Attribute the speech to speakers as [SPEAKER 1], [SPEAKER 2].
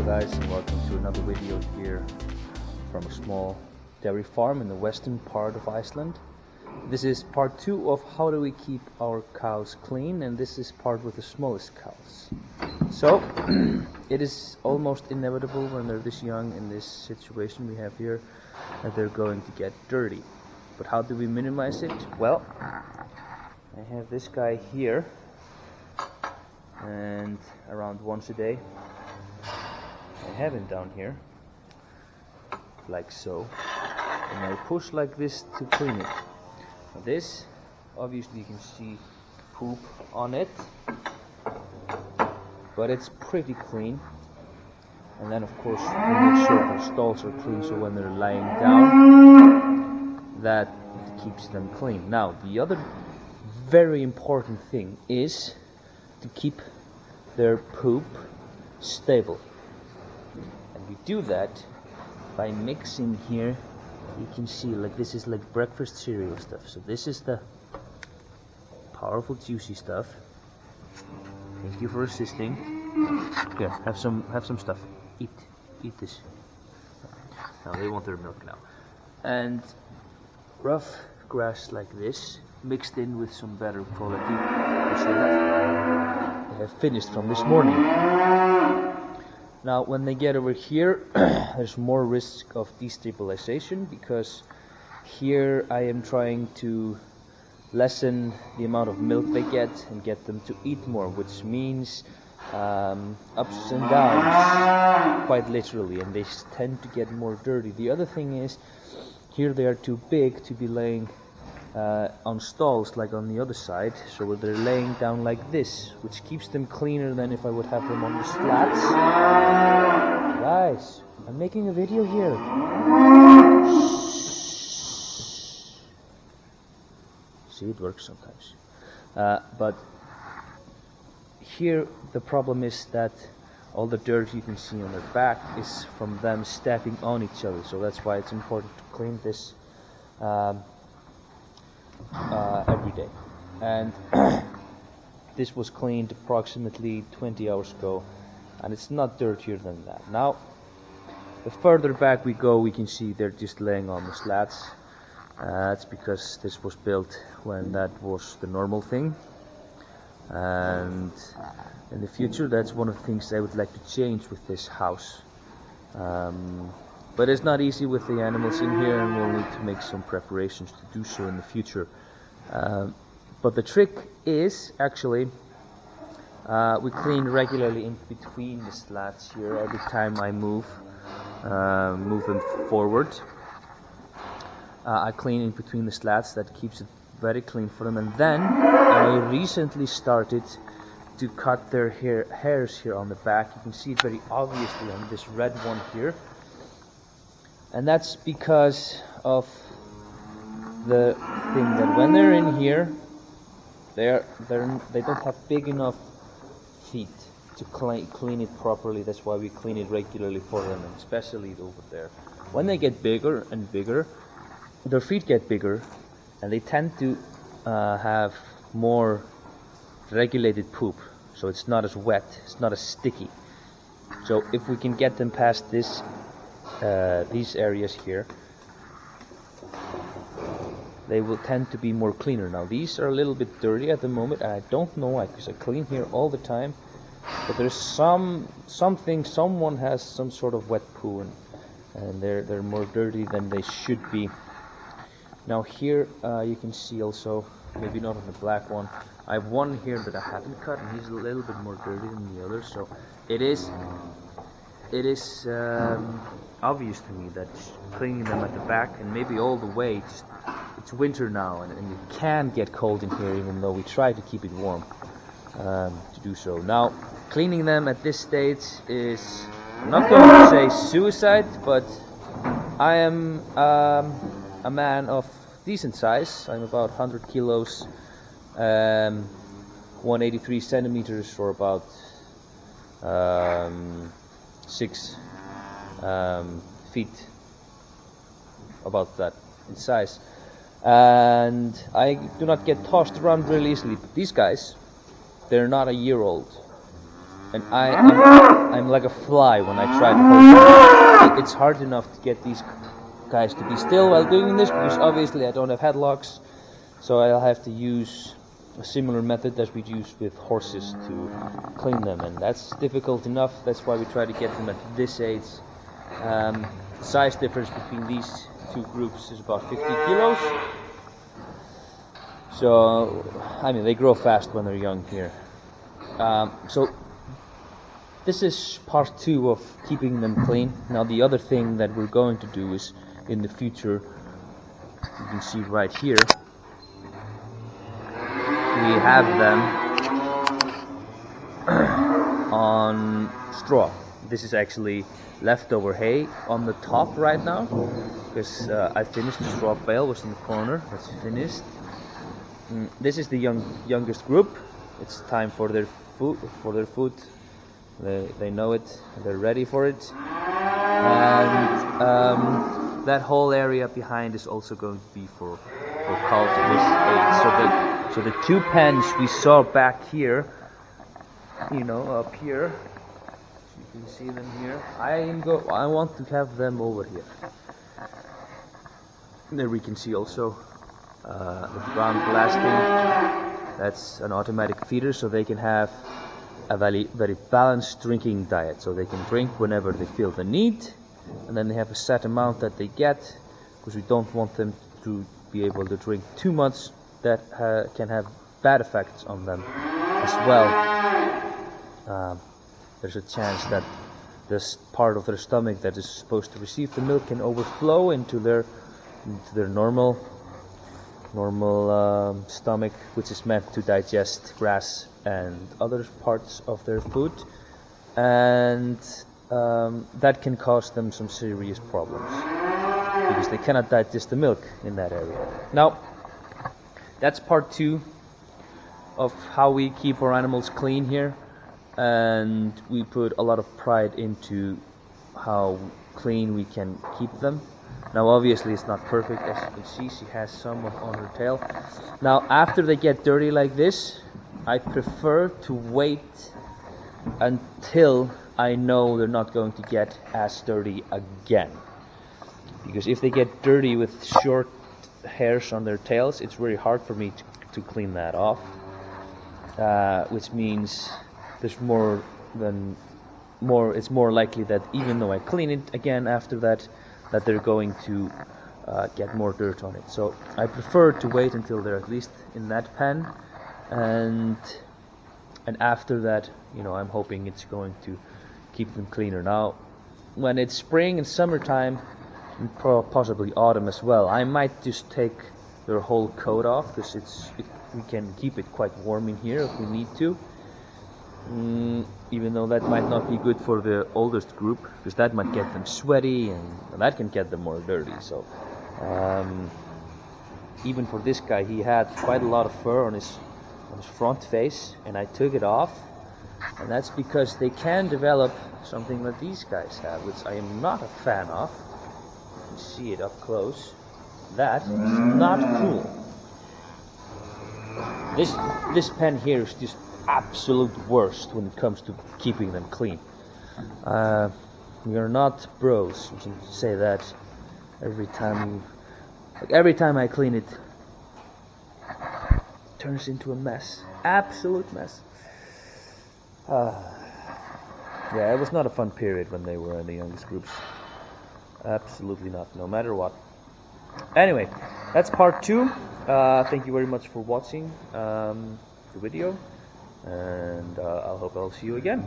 [SPEAKER 1] guys, and welcome to another video here from a small dairy farm in the western part of Iceland. This is part 2 of how do we keep our cows clean, and this is part with the smallest cows. So it is almost inevitable when they're this young in this situation we have here that they're going to get dirty. But how do we minimize it? Well, I have this guy here, and around once a day I have him down here like so, and I push like this to clean it. Now this, obviously you can see poop on it, but it's pretty clean. And then of course we make sure their stalls are clean, so when they're lying down that keeps them clean. Now the other very important thing is to keep their poop stable, and we do that by mixing here. You can see like this is like breakfast cereal stuff. So this is the powerful juicy stuff. Thank you for assisting. Here, have some stuff. Eat this. Now they want their milk now. And rough grass like this, mixed in with some better quality, which they have finished from this morning. Now when they get over here, there's more risk of destabilization, because here I am trying to lessen the amount of milk they get and get them to eat more, which means ups and downs, quite literally, and they tend to get more dirty. The other thing is, here they are too big to be laying on stalls like on the other side, so they're laying down like this, which keeps them cleaner than if I would have them on the slats. Guys, I'm making a video here. See, it works sometimes. But here the problem is that all the dirt you can see on their back is from them stepping on each other, so that's why it's important to clean this every day. And this was cleaned approximately 20 hours ago, and it's not dirtier than that. Now the further back we go, we can see they're just laying on the slats. That's because this was built when that was the normal thing, and in the future that's one of the things I would like to change with this house. But it's not easy with the animals in here, and we'll need to make some preparations to do so in the future. But the trick is actually we clean regularly in between the slats here. Every time I move them forward, I clean in between the slats. That keeps it very clean for them. And then I recently started to cut their hairs here on the back. You can see it very obviously on this red one here. And that's because of the thing that when they're in here, they don't have big enough feet to clean it properly. That's why we clean it regularly for them, and especially over there. When they get bigger and bigger, their feet get bigger, and they tend to have more regulated poop, so it's not as wet, it's not as sticky. So if we can get them past this these areas here, they will tend to be more cleaner. Now these are a little bit dirty at the moment, and I don't know why, because I clean here all the time, but there's someone has some sort of wet poo, and they're more dirty than they should be. Now here you can see also, maybe not on the black one, I have one here that I haven't cut, and he's a little bit more dirty than the others. So it is obvious to me that cleaning them at the back and maybe all the way, it's winter now, and it can get cold in here, even though we try to keep it warm to do so. Now cleaning them at this stage is, I'm not going to say suicide, but I am a man of decent size. I'm about 100 kilos, 183 centimeters, or about 6 feet, about that in size, and I do not get tossed around really easily. But these guys, they're not a year old, and I'm like a fly when I try to hold them. It's hard enough to get these guys to be still while doing this, because obviously I don't have headlocks, so I'll have to use a similar method that we use with horses to clean them, and that's difficult enough. That's why we try to get them at this age. The size difference between these two groups is about 50 kilos. So, I mean, they grow fast when they're young here. So, this is part 2 of keeping them clean. Now, the other thing that we're going to do is, in the future, you can see right here, we have them on straw. This is actually leftover hay on the top right now, because I finished the straw bale, was in the corner. That's finished. This is the youngest group. It's time for their food. They know it. They're ready for it. And that whole area behind is also going to be for cow to this age. So the 2 pens we saw back here, up here, you can see them here. I want to have them over here. There we can see also the brown blasting. That's an automatic feeder, so they can have a very, very balanced drinking diet. So they can drink whenever they feel the need, and then they have a set amount that they get, because we don't want them to be able to drink too much. That can have bad effects on them as well. There's a chance that this part of their stomach that is supposed to receive the milk can overflow into their normal stomach, which is meant to digest grass and other parts of their food, and that can cause them some serious problems, because they cannot digest the milk in that area. Now, that's part 2 of how we keep our animals clean here, and we put a lot of pride into how clean we can keep them. Now, obviously, it's not perfect. As you can see, she has some on her tail. Now, after they get dirty like this, I prefer to wait until I know they're not going to get as dirty again. Because if they get dirty with short hairs on their tails, it's very hard for me to clean that off. Which means there's it's more likely that even though I clean it again after that they're going to get more dirt on it. So I prefer to wait until they're at least in that pen, and after that, I'm hoping it's going to keep them cleaner. Now, when it's spring and summertime, and possibly autumn as well, I might just take their whole coat off, because we can keep it quite warm in here if we need to. Even though that might not be good for the oldest group, because that might get them sweaty, and that can get them more dirty. So even for this guy, he had quite a lot of fur on his front face, and I took it off, and that's because they can develop something that these guys have, which I am not a fan of. You can see it up close. That is not cool. This pen here is just absolute worst when it comes to keeping them clean. We are not bros. We can say that every time I clean it, turns into a mess. Absolute mess. Yeah, it was not a fun period when they were in the youngest groups. Absolutely not, no matter what. Anyway, that's part 2. Thank you very much for watching the video, and I hope I'll see you again.